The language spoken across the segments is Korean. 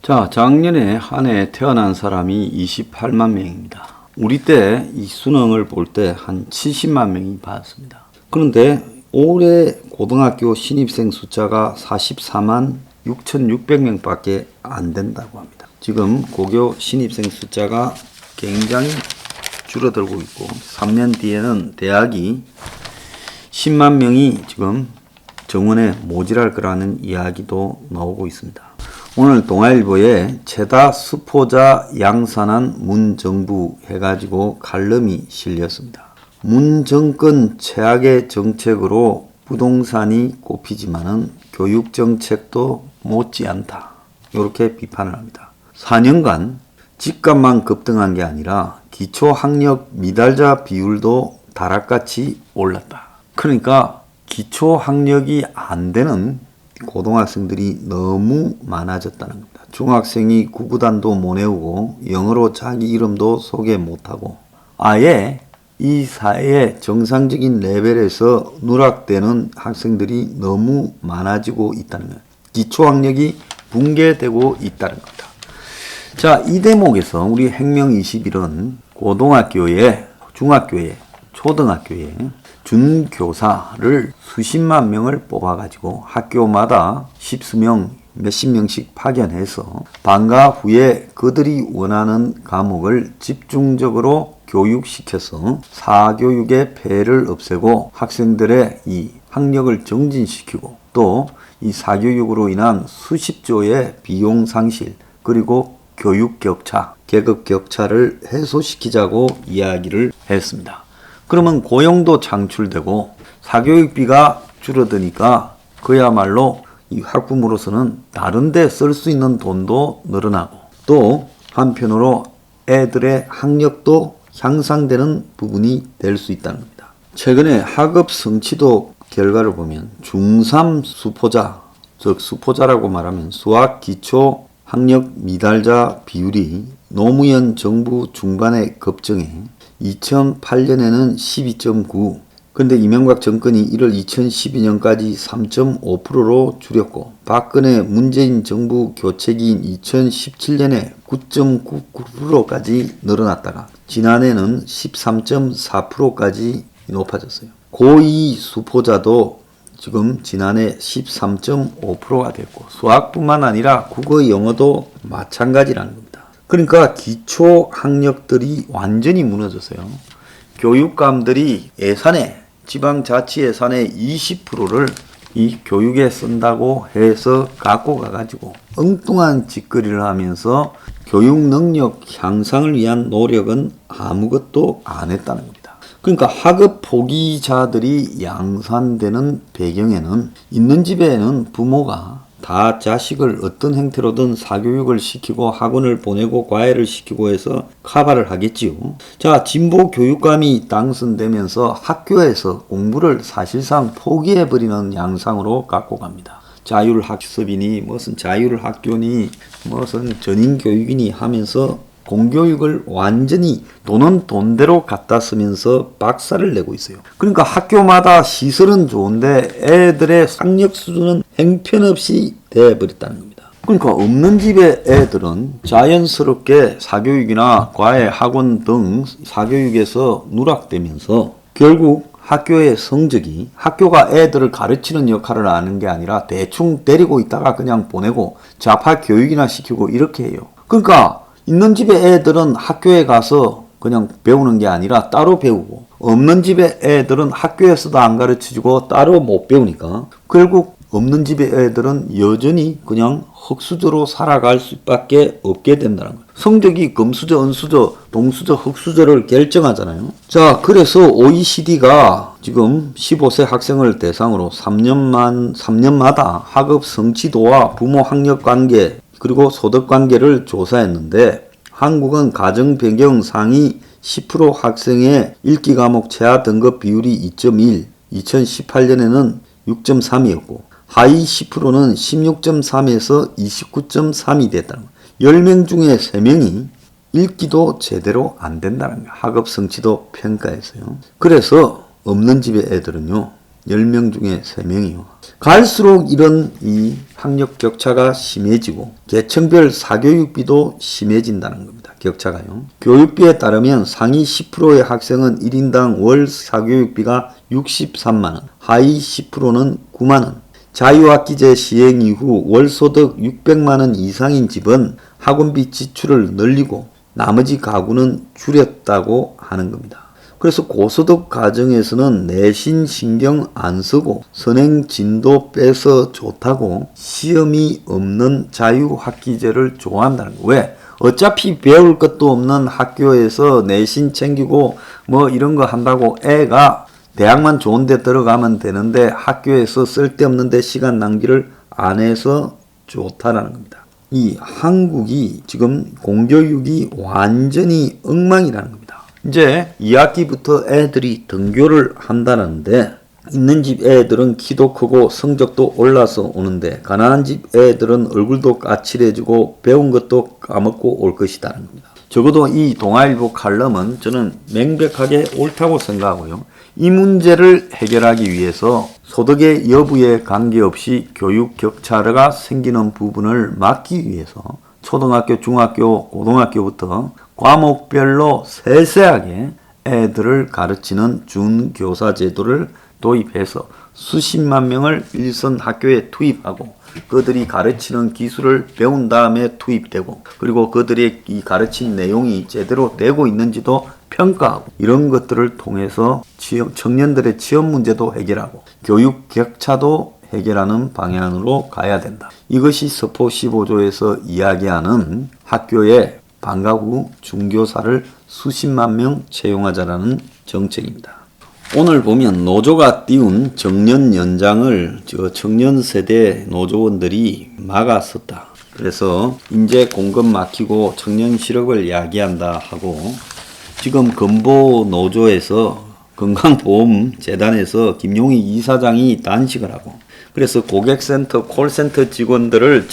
자, 작년에 한 해 태어난 사람이 28만 명입니다. 우리 때 이 수능을 볼 때 한 70만 명이 받았습니다. 그런데 올해 고등학교 신입생 숫자가 44만 6,600명 밖에 안 된다고 합니다. 지금 고교 신입생 숫자가 굉장히 줄어들고 있고 3년 뒤에는 대학이 10만 명이 지금 정원에 모자랄 거라는 이야기도 나오고 있습니다. 오늘 동아일보에 최다 수포자 양산한 문정부 해가지고 칼럼이 실렸습니다. 문 정권 최악의 정책으로 부동산이 꼽히지만은 교육 정책도 못지않다. 이렇게 비판을 합니다. 4년간 집값만 급등한 게 아니라 기초학력 미달자 비율도 다락같이 올랐다. 그러니까 기초학력이 안 되는 고등학생들이 너무 많아졌다는 겁니다. 중학생이 구구단도 못 외우고 영어로 자기 이름도 소개 못하고 아예 이 사회의 정상적인 레벨에서 누락되는 학생들이 너무 많아지고 있다는 거예요. 기초학력이 붕괴되고 있다는 겁니다. 자, 이 대목에서 우리 행명 21은 고등학교에, 중학교에, 초등학교에 준교사를 수십만 명을 뽑아가지고 학교마다 십수명, 몇십 명씩 파견해서 방과 후에 그들이 원하는 과목을 집중적으로 교육시켜서 사교육의 폐해를 없애고 학생들의 이 학력을 정진시키고 또 이 사교육으로 인한 수십조의 비용 상실 그리고 교육 격차, 계급 격차를 해소시키자고 이야기를 했습니다. 그러면 고용도 창출되고 사교육비가 줄어드니까 그야말로 이 학부모로서는 다른 데 쓸 수 있는 돈도 늘어나고 또 한편으로 애들의 학력도 향상되는 부분이 될 수 있다는 겁니다. 최근에 학업 성취도 결과를 보면 중3 수포자, 즉 수포자라고 말하면 수학 기초 학력 미달자 비율이 노무현 정부 중반에 급증해 2008년에는 12.9, 근데 이명박 정권이 이를 2012년까지 3.5%로 줄였고 박근혜 문재인 정부 교체기인 2017년에 9.9%까지 늘어났다가 지난해는 13.4%까지 높아졌어요. 고2 수포자도 지금 지난해 13.5%가 됐고 수학뿐만 아니라 국어 영어도 마찬가지라는 겁니다. 그러니까 기초 학력들이 완전히 무너졌어요. 교육감들이 예산에 지방자치 예산의 20%를 이 교육에 쓴다고 해서 갖고 가가지고 엉뚱한 짓거리를 하면서 교육 능력 향상을 위한 노력은 아무것도 안 했다는 겁니다. 그러니까 학업 포기자들이 양산되는 배경에는 있는 집에는 부모가 다 자식을 어떤 형태로든 사교육을 시키고 학원을 보내고 과외를 시키고 해서 커버를 하겠지요. 자, 진보 교육감이 당선되면서 학교에서 공부를 사실상 포기해버리는 양상으로 갖고 갑니다. 자율학습이니 무슨 자율학교니 무슨 전인교육이니 하면서 공교육을 완전히 돈은 돈대로 갖다 쓰면서 박살을 내고 있어요. 그러니까 학교마다 시설은 좋은데 애들의 학력 수준은 형편없이 돼버렸다는 겁니다. 그러니까 없는 집의 애들은 자연스럽게 사교육이나 과외 학원 등 사교육에서 누락되면서 결국 학교의 성적이 학교가 애들을 가르치는 역할을 하는 게 아니라 대충 데리고 있다가 그냥 보내고 좌파 교육이나 시키고 이렇게 해요. 그러니까 있는 집의 애들은 학교에 가서 그냥 배우는 게 아니라 따로 배우고 없는 집의 애들은 학교에서도 안 가르쳐주고 따로 못 배우니까 결국 없는 집의 애들은 여전히 그냥 흙수저로 살아갈 수밖에 없게 된다는 거예요. 성적이 금수저, 은수저, 동수저, 흙수저를 결정하잖아요. 자, 그래서 OECD가 지금 15세 학생을 대상으로 3년마다 학업 성취도와 부모 학력 관계 그리고 소득 관계를 조사했는데 한국은 가정 배경 상위 10% 학생의 읽기 과목 최하 등급 비율이 2.1, 2018년에는 6.3이었고 하위 10%는 16.3에서 29.3이 됐다는 거예요. 10명 중에 3명이 읽기도 제대로 안 된다는 거예요. 학업 성취도 평가에서요. 그래서 없는 집의 애들은요. 10명 중에 3명이요. 갈수록 이런 이 학력 격차가 심해지고 계층별 사교육비도 심해진다는 겁니다. 격차가요. 교육비에 따르면 상위 10%의 학생은 1인당 월 사교육비가 63만원, 하위 10%는 9만원. 자유학기제 시행 이후 월소득 600만원 이상인 집은 학원비 지출을 늘리고 나머지 가구는 줄였다고 하는 겁니다. 그래서 고소득 가정에서는 내신 신경 안 쓰고 선행 진도 빼서 좋다고 시험이 없는 자유학기제를 좋아한다는 거예요. 왜? 어차피 배울 것도 없는 학교에서 내신 챙기고 뭐 이런 거 한다고 애가 대학만 좋은 데 들어가면 되는데 학교에서 쓸데없는데 시간 낭비를 안 해서 좋다라는 겁니다. 이 한국이 지금 공교육이 완전히 엉망이라는 겁니다. 이제 2학기부터 애들이 등교를 한다는데 있는 집 애들은 키도 크고 성적도 올라서 오는데 가난한 집 애들은 얼굴도 까칠해지고 배운 것도 까먹고 올 것이라는 겁니다. 적어도 이 동아일보 칼럼은 저는 명백하게 옳다고 생각하고요. 이 문제를 해결하기 위해서 소득의 여부에 관계없이 교육 격차가 생기는 부분을 막기 위해서 초등학교, 중학교, 고등학교부터 과목별로 세세하게 애들을 가르치는 준교사 제도를 도입해서 수십만 명을 일선 학교에 투입하고 그들이 가르치는 기술을 배운 다음에 투입되고 그리고 그들의 이 가르친 내용이 제대로 되고 있는지도 평가하고 이런 것들을 통해서 청년들의 취업 문제도 해결하고 교육 격차도 해결하는 방향으로 가야 된다. 이것이 서포 15조에서 이야기하는 학교에 방과 후 중교사를 수십만 명 채용하자라는 정책입니다. 오늘 보면 노조가 띄운 정년 연장을 청년 세대 노조원들이 막았었다. 그래서 인재 공급 막히고 청년 실업을 야기한다 하고 지금 건보 노조에서 건강보험재단에서 김용희 이사장이 단식을 하고 그래서 고객센터 콜센터 직원들을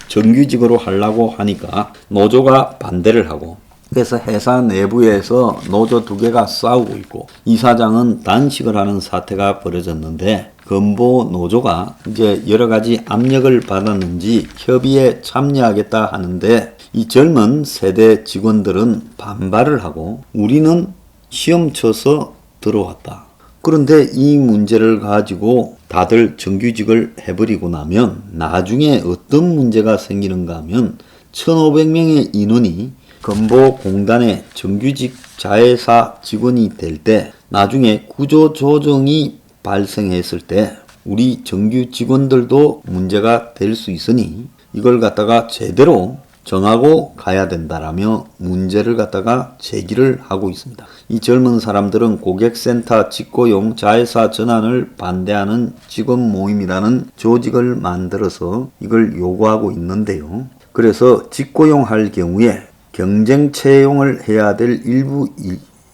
정규직으로 하려고 하니까 노조가 반대를 하고 그래서 회사 내부에서 노조 두 개가 싸우고 있고 이사장은 단식을 하는 사태가 벌어졌는데 건보 노조가 이제 여러 가지 압력을 받았는지 협의에 참여하겠다 하는데 이 젊은 세대 직원들은 반발을 하고 우리는 시험 쳐서 들어왔다. 그런데 이 문제를 가지고 다들 정규직을 해버리고 나면 나중에 어떤 문제가 생기는가 하면 1,500명의 인원이 건보공단의 정규직 자회사 직원이 될 때 나중에 구조조정이 발생했을 때 우리 정규 직원들도 문제가 될 수 있으니 이걸 갖다가 제대로 정하고 가야 된다라며 문제를 갖다가 제기를 하고 있습니다. 이 젊은 사람들은 고객센터 직고용 자회사 전환을 반대하는 직원 모임이라는 조직을 만들어서 이걸 요구하고 있는데요. 그래서 직고용할 경우에 경쟁 채용을 해야 될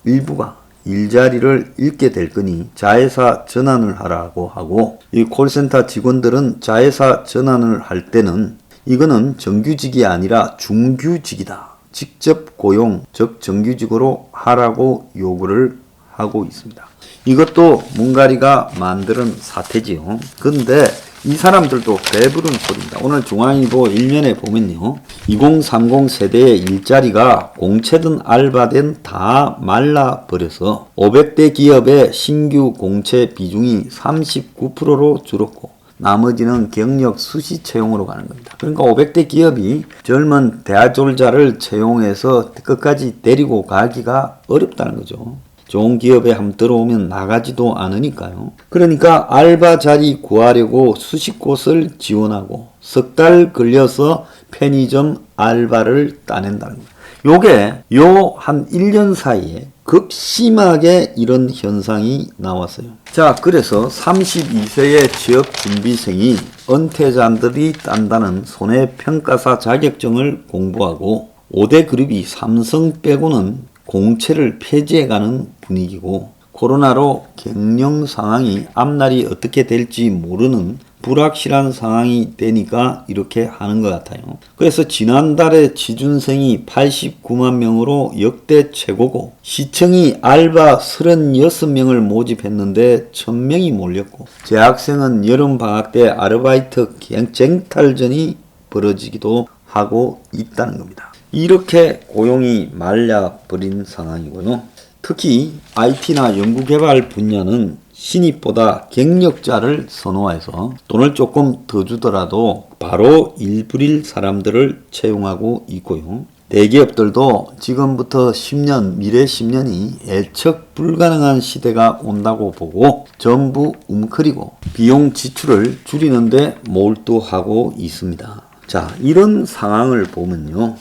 일부가 일자리를 잃게 될 거니 자회사 전환을 하라고 하고 이 콜센터 직원들은 자회사 전환을 할 때는 이거는 정규직이 아니라 중규직이다. 직접 고용, 즉 정규직으로 하라고 요구를 하고 있습니다. 이것도 문가리가 만드는 사태지요. 근데 이 사람들도 배부른 소리입니다. 오늘 중앙일보 1면에 보면요. 2030 세대의 일자리가 공채든 알바든 다 말라버려서 500대 기업의 신규 공채 비중이 39%로 줄었고 나머지는 경력 수시 채용으로 가는 겁니다. 그러니까 500대 기업이 젊은 대졸자를 채용해서 끝까지 데리고 가기가 어렵다는 거죠. 좋은 기업에 한번 들어오면 나가지도 않으니까요. 그러니까 알바 자리 구하려고 수십 곳을 지원하고 석 달 걸려서 편의점 알바를 따낸다는 거예요. 요게 한 1년 사이에 극심하게 이런 현상이 나왔어요. 자, 그래서 32세의 취업준비생이 은퇴자들이 딴다는 손해평가사 자격증을 공부하고 5대 그룹이 삼성 빼고는 공채를 폐지해가는 분위기고 코로나로 경영 상황이 앞날이 어떻게 될지 모르는 불확실한 상황이 되니까 이렇게 하는 것 같아요. 그래서 지난달에 취준생이 89만 명으로 역대 최고고, 시청이 알바 36명을 모집했는데 1000명이 몰렸고, 재학생은 여름방학 때 아르바이트 쟁탈전이 벌어지기도 하고 있다는 겁니다. 이렇게 고용이 말려버린 상황이고요. 특히 IT나 연구개발 분야는 신입보다 경력자를 선호해서 돈을 조금 더 주더라도 바로 일불일 사람들을 채용하고 있고요. 대기업들도 지금부터 10년, 미래 10년이 예측 불가능한 시대가 온다고 보고 전부 웅크리고 비용 지출을 줄이는데 몰두하고 있습니다. 자, 이런 상황을 보면요.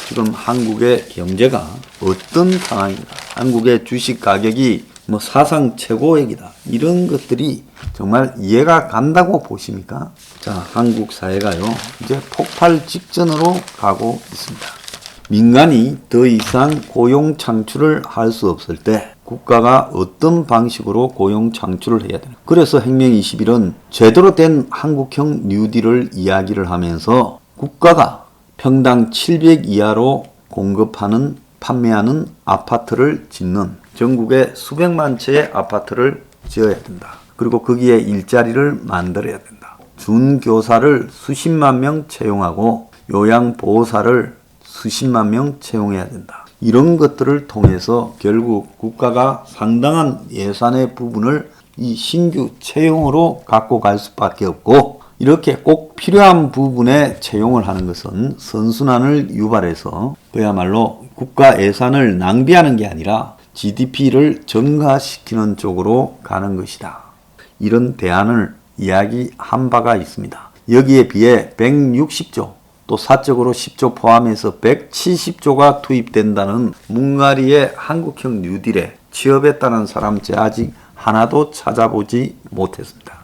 지금 한국의 경제가 어떤 상황인가, 한국의 주식 가격이 사상 최고액이다, 이런 것들이 정말 이해가 간다고 보십니까? 자, 한국 사회가요 이제 폭발 직전으로 가고 있습니다. 민간이 더 이상 고용 창출을 할 수 없을 때 국가가 어떤 방식으로 고용 창출을 해야 되나? 그래서 혁명21은 제대로 된 한국형 뉴딜을 이야기를 하면서 국가가 평당 700 이하로 공급하는, 판매하는 아파트를 짓는, 전국에 수백만 채의 아파트를 지어야 된다. 그리고 거기에 일자리를 만들어야 된다. 준교사를 수십만 명 채용하고 요양보호사를 수십만 명 채용해야 된다. 이런 것들을 통해서 결국 국가가 상당한 예산의 부분을 이 신규 채용으로 갖고 갈 수밖에 없고, 이렇게 꼭 필요한 부분에 채용을 하는 것은 선순환을 유발해서 그야말로 국가 예산을 낭비하는 게 아니라 GDP를 증가시키는 쪽으로 가는 것이다. 이런 대안을 이야기한 바가 있습니다. 여기에 비해 160조, 또 사적으로 10조 포함해서 170조가 투입된다는 뭉가리의 한국형 뉴딜에 취업했다는 사람 제 아직 하나도 찾아보지 못했습니다.